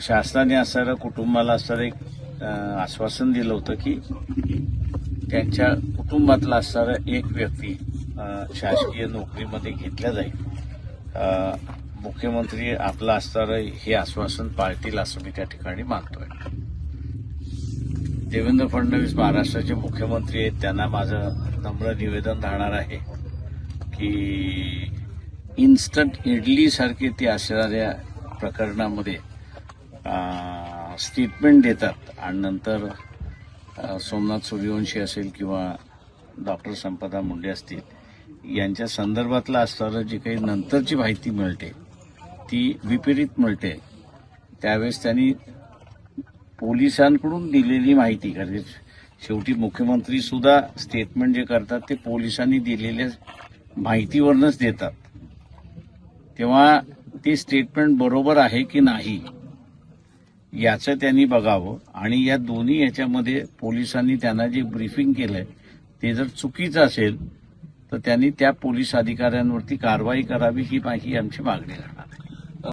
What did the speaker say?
शासनाने असणाऱ्या कुटुंबाला असणारं एक आश्वासन दिलं होतं की त्यांच्या कुटुंबातला असणारा एक व्यक्ती शासकीय नोकरीमध्ये घेतला जाईल. मुख्यमंत्री आपलं असणारं हे आश्वासन पाळतील असं मी त्या ठिकाणी मानतोय. देवेंद्र फडणवीस महाराष्ट्राचे मुख्यमंत्री आहेत. त्यांना माझं नम्र निवेदन राहणार आहे की इन्स्टंट इडलीसारखे ते असणाऱ्या प्रकरणामध्ये स्टेटमेंट देतात आणि नंतर सोमनाथ सूर्यवंशी असेल किंवा डॉक्टर संपदा मुंडे असतील यांच्या संदर्भातलं असणारं जी काही नंतरची माहिती मिळते ती विपरीत मिळते. त्यावेळेस त्यांनी पोलिसांकडून दिलेली माहिती, कारण शेवटी मुख्यमंत्री सुद्धा स्टेटमेंट जे करतात ते पोलिसांनी दिलेल्या माहितीवरनच देतात. तेव्हा ते स्टेटमेंट बरोबर आहे की नाही याचं त्यांनी बघावं आणि या दोन्ही याच्यामध्ये पोलिसांनी त्यांना जे ब्रीफिंग केलंय ते जर चुकीचं असेल तर त्यांनी त्या पोलीस अधिकाऱ्यांवरती कारवाई करावी ही आमची मागणी राहणार.